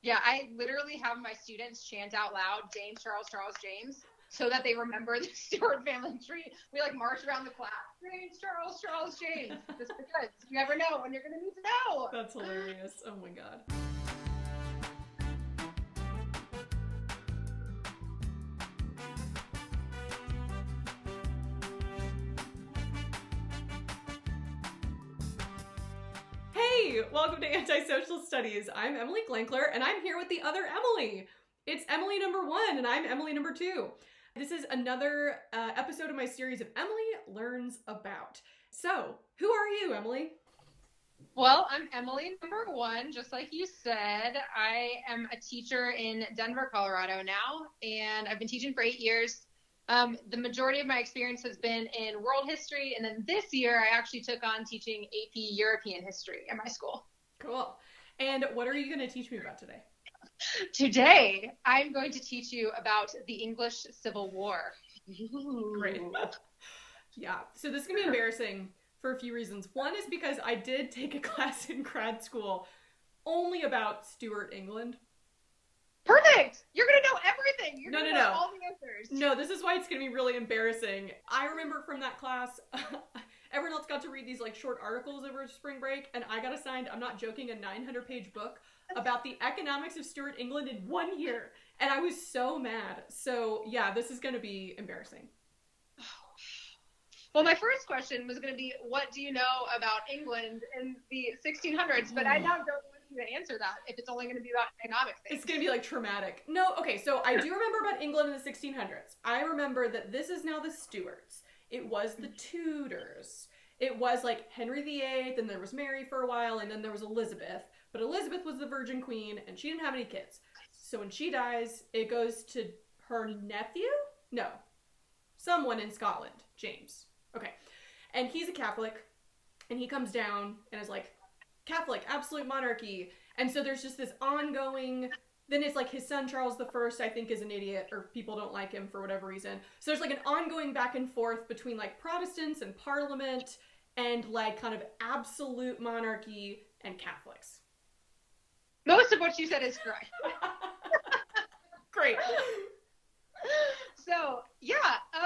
Yeah, I literally have my students chant out loud, James, Charles, Charles, James, so that they remember the Stuart family tree. We like march around the class, James, Charles, Charles, James, just because you never know when you're going to need to know. That's hilarious. Oh my God. Hey, welcome to Antisocial Studies. I'm Emily Glankler, and I'm here with the other Emily. It's Emily number 1, and I'm Emily number 2. This is another episode of my series of Emily Learns About. So, who are you, Emily? Well, I'm Emily number 1, just like you said. I am a teacher in Denver, Colorado now, and I've been teaching for 8 years. The majority of my experience has been in world history, and then this year I actually took on teaching AP European history at my school. Cool. And what are you going to teach me about today? Today, I'm going to teach you about the English Civil War. Ooh. Great. Yeah, so this is going to be embarrassing for a few reasons. One is because I did take a class in grad school only about Stuart England. Perfect! You're going to know everything! You're going to know all the answers. No, this is why it's going to be really embarrassing. I remember from that class, everyone else got to read these like short articles over spring break, and I got assigned, I'm not joking, a 900-page book about the economics of Stuart England in 1 year. And I was so mad. So yeah, this is going to be embarrassing. Well, my first question was going to be, what do you know about England in the 1600s? But I now don't want you to answer that if it's only going to be about economic things. It's going to be like traumatic. No, okay, so I do remember about England in the 1600s. I remember that this is now the Stuarts. It was the Tudors. It was like Henry VIII, and there was Mary for a while, and then there was Elizabeth. But Elizabeth was the Virgin Queen, and she didn't have any kids. So when she dies, it goes to her nephew? No. Someone in Scotland. James. Okay. And he's a Catholic, and he comes down and is like, Catholic, absolute monarchy. And so there's just this ongoing, then it's like his son Charles I, I think, is an idiot, or people don't like him for whatever reason. So there's like an ongoing back and forth between like Protestants and Parliament and like kind of absolute monarchy and Catholics. Most of what you said is correct. Great. So, yeah,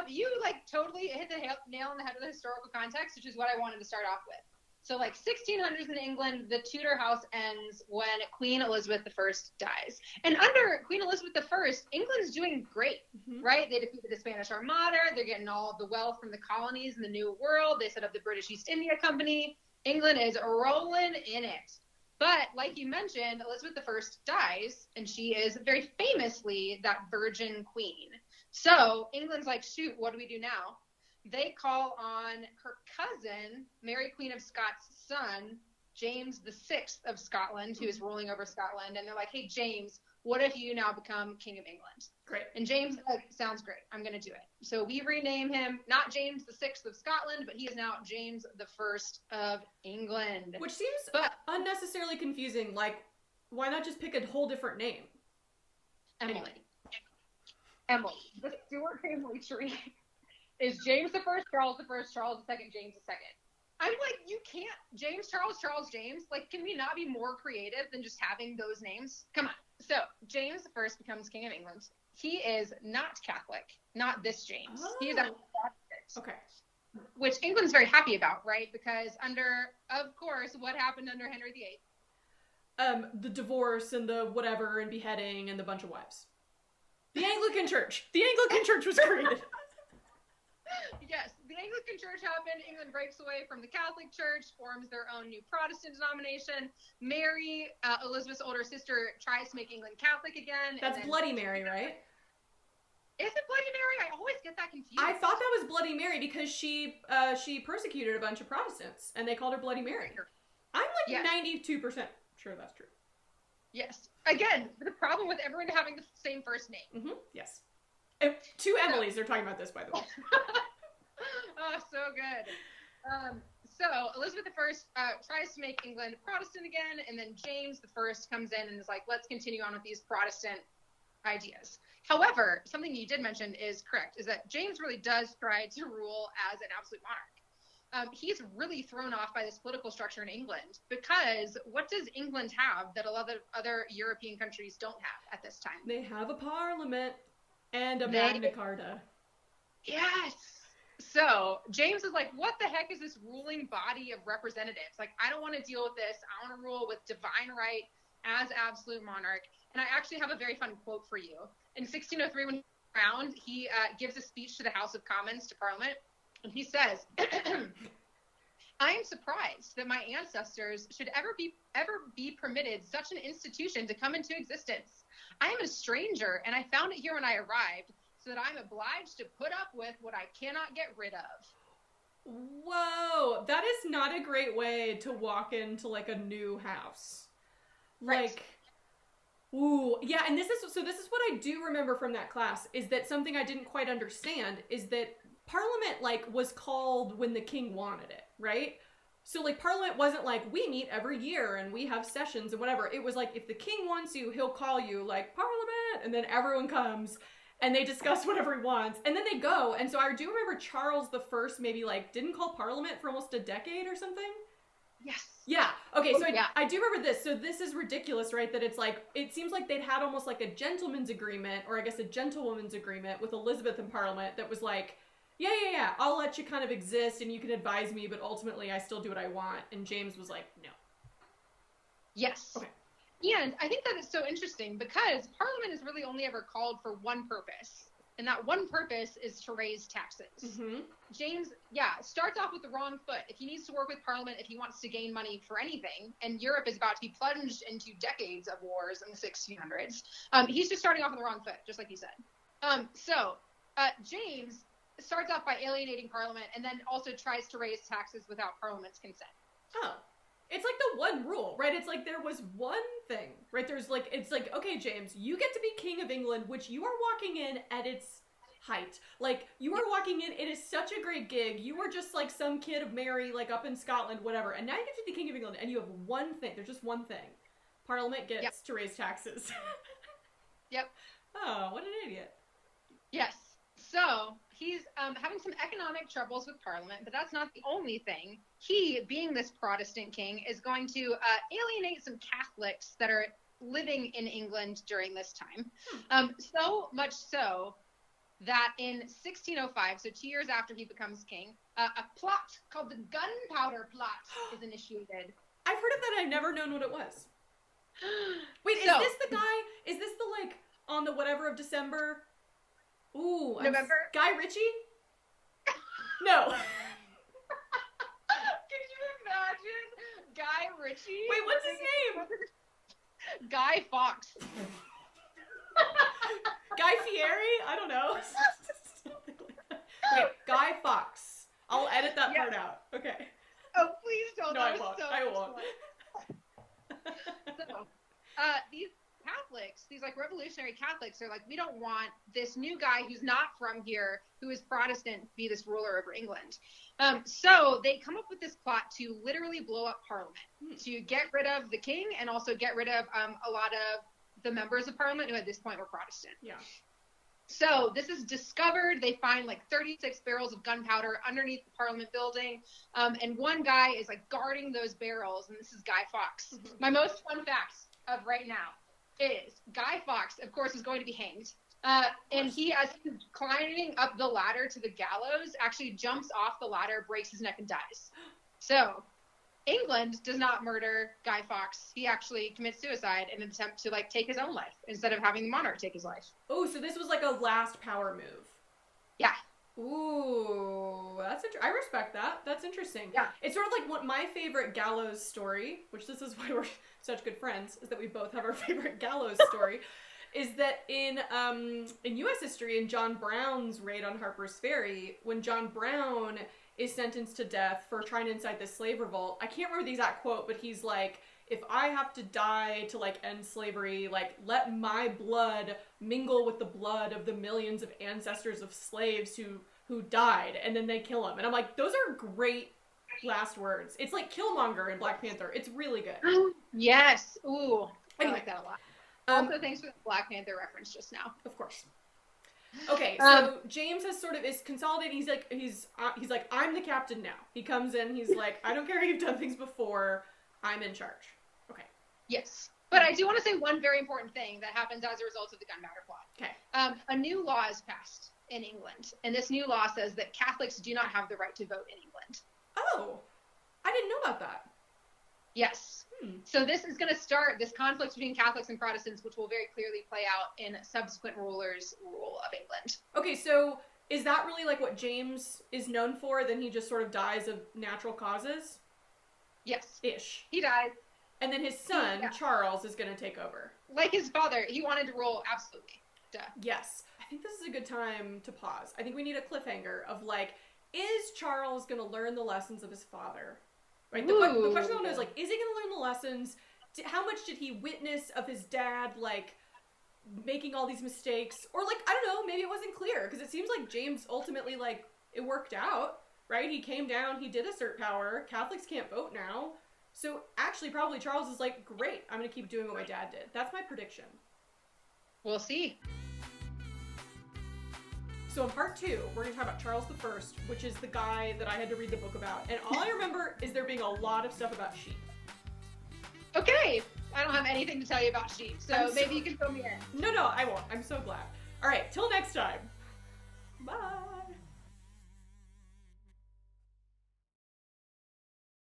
you like totally hit the nail on the head with the historical context, which is what I wanted to start off with. So like 1600s in England, the Tudor house ends when Queen Elizabeth I dies. And under Queen Elizabeth I, England's doing great, right? They defeated the Spanish Armada. They're getting all of the wealth from the colonies in the New World. They set up the British East India Company. England is rolling in it. But like you mentioned, Elizabeth I dies, and she is very famously that virgin queen. So England's like, shoot, what do we do now? They call on her cousin, Mary Queen of Scots' son, James VI of Scotland, who is ruling over Scotland. And they're like, hey, James, what if you now become King of England? Great. And James sounds great. I'm going to do it. So we rename him not James VI of Scotland, but he is now James I of England. Which seems unnecessarily confusing. Like, why not just pick a whole different name? Emily. The Stuart family tree is James I, Charles I, Charles II, James II. I'm like, you can't, James, Charles, James. Like, can we not be more creative than just having those names? Come on. So, James I becomes King of England. He is not Catholic, not this James. Oh. He is actually Protestant. Okay. Which England's very happy about, right? Because of course, what happened under Henry VIII? The divorce and the whatever and beheading and the bunch of wives. The Anglican Church. The Anglican Church was created. Yes, the Anglican Church happened. England breaks away from the Catholic Church, forms their own new Protestant denomination. Mary, Elizabeth's older sister, tries to make England Catholic again. That's Bloody Mary, right? Is it Bloody Mary? I always get that confused. I thought that was Bloody Mary because she persecuted a bunch of Protestants, and they called her Bloody Mary. I'm like 92% sure that's true. Yes. Again, the problem with everyone having the same first name. Mm-hmm. Yes. And two Emilys are talking about this, by the way. Oh, so good. So Elizabeth I tries to make England Protestant again, and then James I comes in and is like, let's continue on with these Protestant ideas. However, something you did mention is correct, is that James really does try to rule as an absolute monarch. he's really thrown off by this political structure in England, because what does England have that a lot of other European countries don't have at this time? They have a parliament and a Magna Carta. Yes. So James is like, what the heck is this ruling body of representatives? Like, I don't want to deal with this. I want to rule with divine right as absolute monarch. And I actually have a very fun quote for you. In 1603, when he's crowned, he gives a speech to the House of Commons, to Parliament, and he says, I am surprised that my ancestors should ever be permitted such an institution to come into existence. I am a stranger, and I found it here when I arrived, so that I'm obliged to put up with what I cannot get rid of. Whoa, that is not a great way to walk into like a new house. Right. Like, ooh, yeah, and this is what I do remember from that class, is that something I didn't quite understand is that Parliament, like, was called when the king wanted it, right? So, like, Parliament wasn't like, we meet every year and we have sessions and whatever. It was like, if the king wants you, he'll call you, like, Parliament, and then everyone comes and they discuss whatever he wants, and then they go. And so I do remember Charles the First maybe, like, didn't call Parliament for almost a decade or something. Yes. Yeah. Okay, so yeah. I do remember this. So this is ridiculous, right? That it's like, it seems like they'd had almost like a gentleman's agreement, or I guess a gentlewoman's agreement with Elizabeth in Parliament that was like, yeah, I'll let you kind of exist and you can advise me, but ultimately I still do what I want. And James was like, no. Yes. Okay. And I think that is so interesting, because Parliament is really only ever called for one purpose. And that one purpose is to raise taxes. Mm-hmm. James, starts off with the wrong foot. If he needs to work with Parliament, if he wants to gain money for anything, and Europe is about to be plunged into decades of wars in the 1600s, he's just starting off with the wrong foot, just like you said. James starts off by alienating Parliament, and then also tries to raise taxes without Parliament's consent. Oh. It's like the one rule, right? It's like there was one thing, right? There's like, it's like, okay, James, you get to be King of England, which you are walking in at its height. Like, you are walking in, it is such a great gig. You were just like some kid of Mary, like up in Scotland, whatever. And now you get to be King of England, and you have one thing. There's just one thing. Parliament gets to raise taxes. Yep. Oh, what an idiot. Yes. So he's having some economic troubles with Parliament, but that's not the only thing. He, being this Protestant king, is going to alienate some Catholics that are living in England during this time. So much so that in 1605, so 2 years after he becomes king, a plot called the Gunpowder Plot is initiated. I've heard of that. I've never known what it was. Wait, is this the guy? Is this the, like, on the whatever of December? Ooh, November? Guy Ritchie? No. Can you imagine Guy Ritchie? Wait, what's his name? Guy Fawkes. Guy Fieri? I don't know. Wait, Guy Fawkes. I'll edit that part out. Okay. Oh, please don't. No, I won't. I won't. So, these Catholics, these like revolutionary Catholics, are like, we don't want this new guy who's not from here, who is Protestant, to be this ruler over England. So they come up with this plot to literally blow up Parliament, to get rid of the king and also get rid of a lot of the members of Parliament who at this point were Protestant. Yeah. So this is discovered. They find like 36 barrels of gunpowder underneath the Parliament building. And one guy is like guarding those barrels, and this is Guy Fawkes. Mm-hmm. My most fun fact of right now is Guy Fawkes, of course, is going to be hanged. And he, as he's climbing up the ladder to the gallows, actually jumps off the ladder, breaks his neck, and dies. So England does not murder Guy Fawkes. He actually commits suicide in an attempt to like take his own life instead of having the monarch take his life. Oh, so this was like a last power move. Yeah. Ooh, that's I respect that. That's interesting. Yeah. It's sort of like what my favorite gallows story, which this is why we're such good friends, is that we both have our favorite gallows story, is that in U.S. history, in John Brown's raid on Harper's Ferry, when John Brown is sentenced to death for trying to incite the slave revolt, I can't remember the exact quote, but he's like, if I have to die to like end slavery, like let my blood mingle with the blood of the millions of ancestors of slaves who died, and then they kill him. And I'm like, those are great last words. It's like Killmonger in Black Panther. It's really good. Yes. Ooh. Anyway, I like that a lot. Also, thanks for the Black Panther reference just now. Of course. Okay, so James has sort of is consolidating. He's like I'm the captain now. He comes in. He's like, I don't care how you've done things before. I'm in charge. Okay. Yes. But I do want to say one very important thing that happens as a result of the Gunpowder Plot. Okay. A new law is passed in England, and this new law says that Catholics do not have the right to vote in England. Oh, I didn't know about that. Yes. So this is going to start this conflict between Catholics and Protestants, which will very clearly play out in subsequent rulers' rule of England. Okay, so is that really like what James is known for? Then he just sort of dies of natural causes? Yes. Ish. He dies. And then his son, Charles, is going to take over. Like his father, he wanted to rule, absolutely. Duh. Yes. I think this is a good time to pause. I think we need a cliffhanger of like, is Charles going to learn the lessons of his father? Right. The question I want to know is like, is he going to learn the lessons? How much did he witness of his dad, like, making all these mistakes? Or like, I don't know, maybe it wasn't clear, because it seems like James ultimately, like, it worked out, right? He came down, he did assert power. Catholics can't vote now. So actually, probably Charles is like, great, I'm going to keep doing what my dad did. That's my prediction. We'll see. So in part 2, we're going to talk about Charles I, which is the guy that I had to read the book about. And all I remember is there being a lot of stuff about sheep. Okay. I don't have anything to tell you about sheep, so maybe you can fill me in. No, I won't. I'm so glad. All right, till next time. Bye.